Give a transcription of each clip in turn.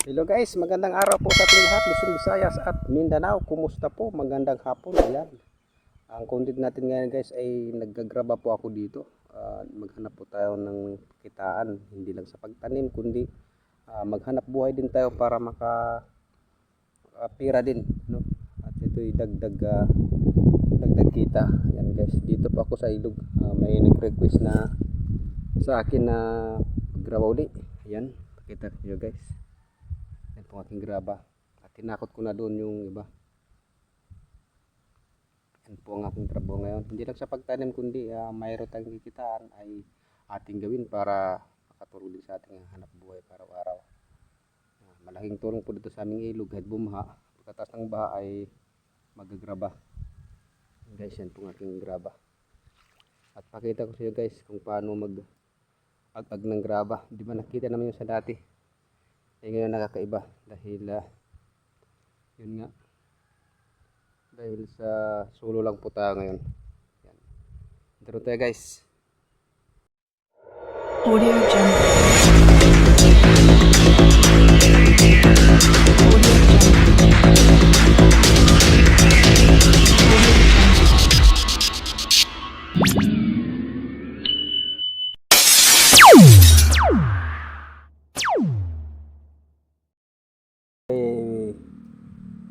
Hello guys, magandang araw po sa ating lahat, Luzon, Visayas at Mindanao. Kumusta po? Magandang hapon. Ayan. Ang content natin ngayon guys ay naggagraba po ako dito. Maghanap po tayo ng kitaan, hindi lang sa pagtanim kundi maghanap buhay din tayo para pira din, no? At ito'y dagdag kita. Ayan guys, dito po ako sa ilog. May nag-request na sa akin na maggraba uli. Ayan, pakita niyo guys. Yan po aking graba. At tinakot ko na doon yung iba. Yan po ang aking trabaho ngayon. Hindi lang sa pagtanim kundi mayroon tayong kikitaan ay ating gawin para makatulong din sa ating hanap buhay para araw. Malaking tulong po dito sa aming ilog kahit bumaha. Pagkatapos ng baha ay magagraba. Guys, yan po ang aking graba. At pakita ko sa iyo guys kung paano mag-ag ng graba. Di ba nakita naman yung sa dati? Ngayon nakakaiba dahil yun nga, dahil sa solo lang po tayo ngayon. Yan. Dito tayo guys. Audio Jungle.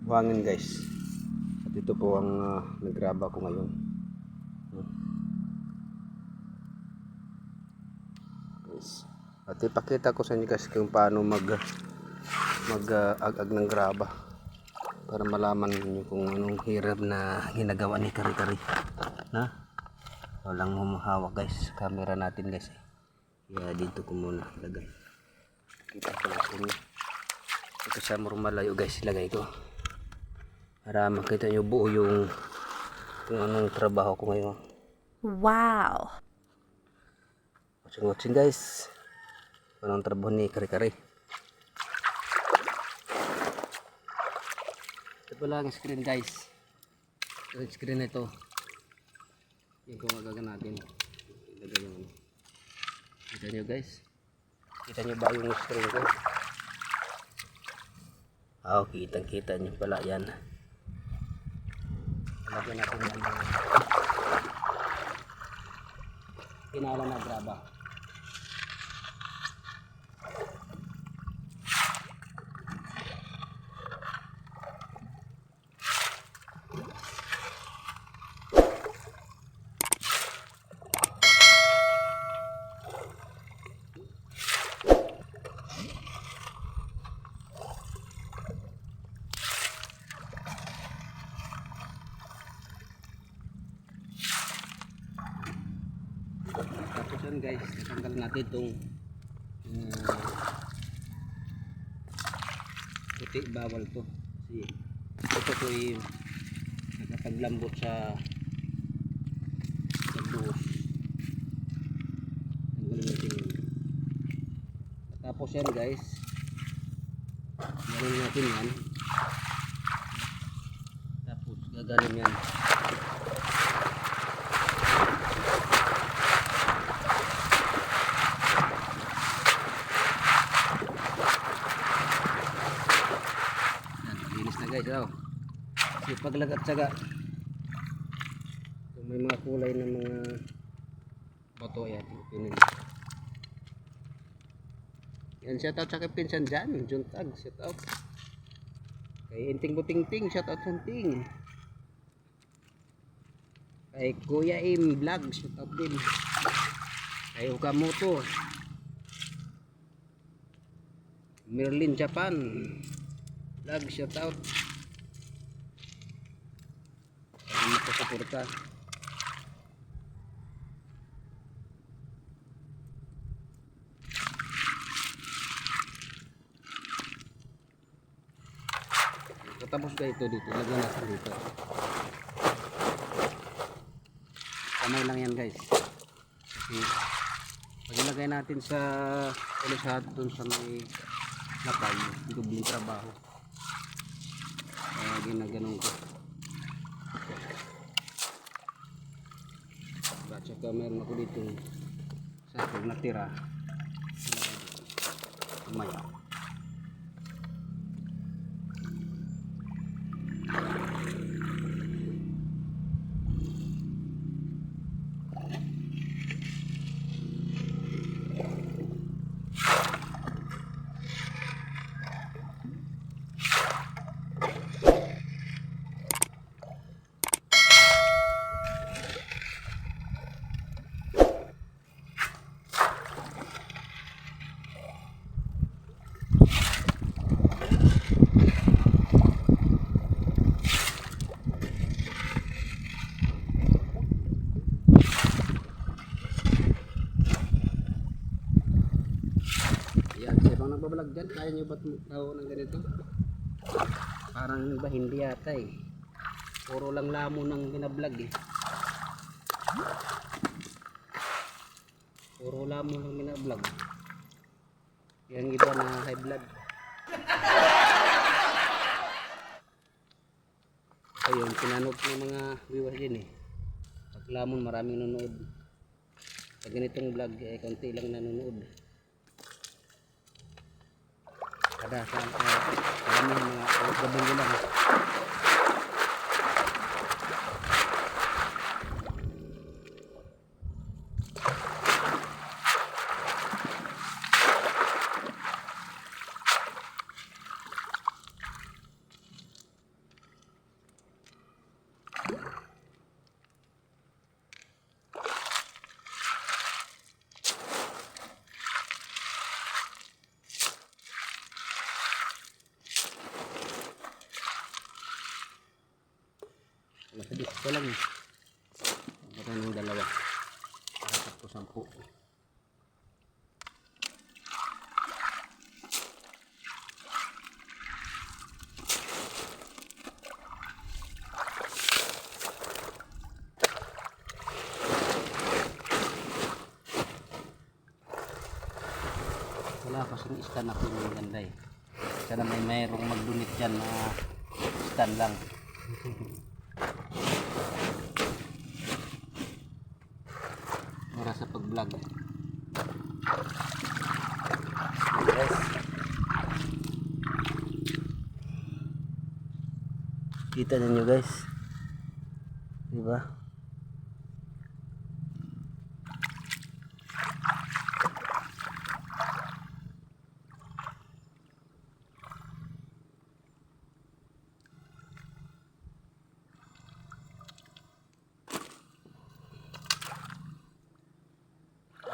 Buhangin guys. At ito po ang nagraba ko ngayon. Yes. At ipakita ko sa inyo guys kung paano mag-ag ng graba para malaman niyo kung anong hirap na ginagawa ni Kari-Kari. Walang humahawak guys. Camera natin guys. Kaya dito ko muna lagay. Kita ko natin. Ito sa malayo guys ilagay ko. Para makita nyo buo yung kung anong trabaho ko ngayon. Wow! Watching guys. Anong trabaho ni Kari-Kari. Ito pala ang screen guys. Ito yung screen na ito. Yung kumagaga natin. Ilagay yung kita nyo guys. Kita nyo ba yung screen ko? Kitang-kita nyo pala yan. Lagyan natin yan ng pinala na graba. Tapos yan guys, natanggal natin itong puti, bawal to kasi ito po yung nakapaglambot sa buhos. Tanggalin natin yun. Tapos yan guys, gano'n natin yan, tapos gagaling yan. Guys, kasi paglagat saga kung may mga kulay ng mga bato yan shout out sa kay pinsan dyan, Juntag, shout out kay Inting Butingting, shout out Santing, kay Kuya Im Vlog, shout out din kay Okamoto, Merlin Japan Vlog, shout out makasuporta. Tapos guys ito dito, lagyan natin dito. Kamay lang yan guys. Kasi pag ilagay natin sa ulisado dun sa may lapay, dubling trabaho. Kaya ginaganon ko. At saka meron ako dito sa natira. Maya. mga nagbablog dyan, kaya nyo ba't magtawa ng ganito? Parang iba hindi yata eh. Puro lang lamon ng binablog eh. Puro lamon ng binablog. Yung iba na high blood. Ayun, pinanood ng mga viewers din eh. Pag lamon maraming nanonood. Pag ganitong vlog eh, konti lang nanonood. Kada sa maraming mga gabang lang. Masadit ko lang eh. Ito ng dalawa. Para sa 10. Wala kasing stand ako yung ganda eh. Sana mayroong magdunit dyan na stand lang. Para sa pag-vlog. Yes. Kita niyo guys. Diba?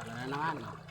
Wala na naman.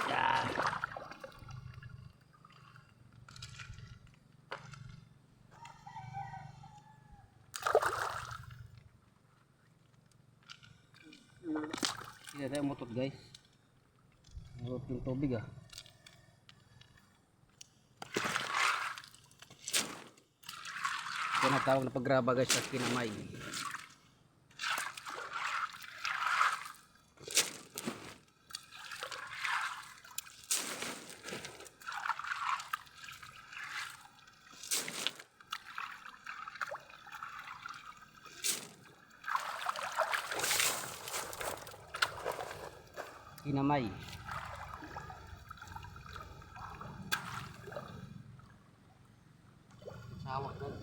Yan. Hindi tayo umutot guys. Umutot yung tubig ah. Ito na tawag na paggraba guys sa kinamay. Kinamay. Sawak na.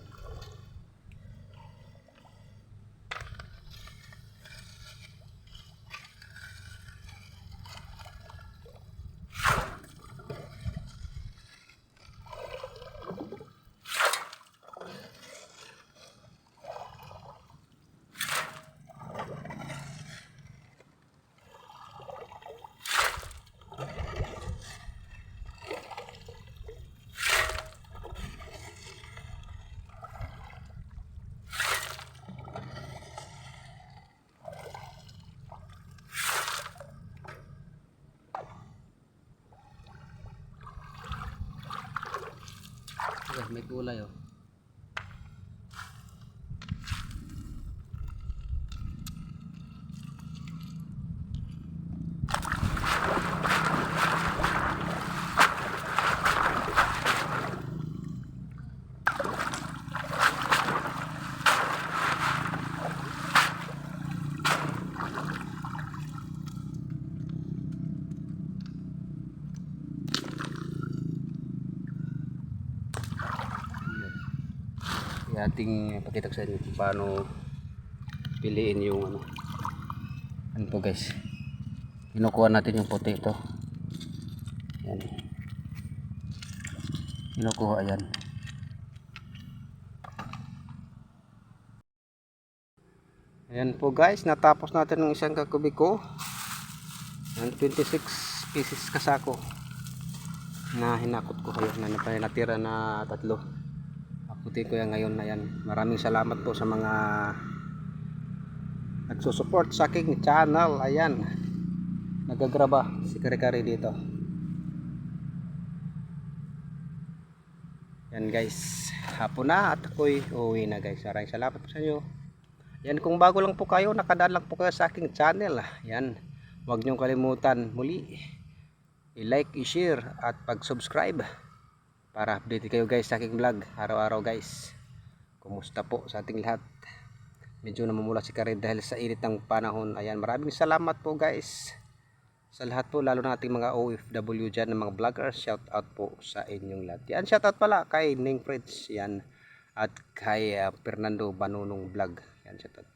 Okay, may kulay oh. ating pakita ko sa inyo kung paano piliin yung ano po guys, kinukuha natin yung puti ito, yan, kinukuha, ayan. Ayan po guys, natapos natin ng isang kakubiko, yan, 26 pieces kasako na hinakot ko kayo, na natira na 3. Akutin ko yan ngayon. Ayan, maraming salamat po sa mga nagsusupport sa aking channel. Ayan, nagagraba si Kare-Kare dito. Yan guys, hapon na at ako'y uuwi na guys. Maraming salamat po sa inyo. Yan, kung bago lang po kayo, nakadaan lang po kayo sa aking channel. Yan, huwag niyong kalimutan muli i-like, i-share at pag-subscribe para update kayo guys sa aking vlog araw-araw guys. Kumusta po sa ating lahat? Medyo namumula si Kare dahil sa init ng panahon. Ayan, maraming salamat po guys sa lahat po, lalo na ating mga OFW dyan, ng mga vloggers. Shout out po sa inyong lahat. Yan, shout out pala kay Ning Fritz, yan, at kay Fernando Banunong Vlog. Yan, shout out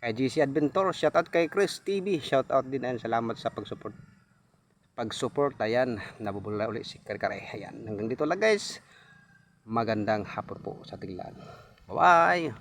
kay GC Adventure, shout out kay Chris TV, shout out din. Ayan, salamat sa pag-support. Ayan, nabubula ulit si Kare-Kare. Ayan, hanggang dito lang guys. Magandang hapon po sa ating lahat. Bye bye.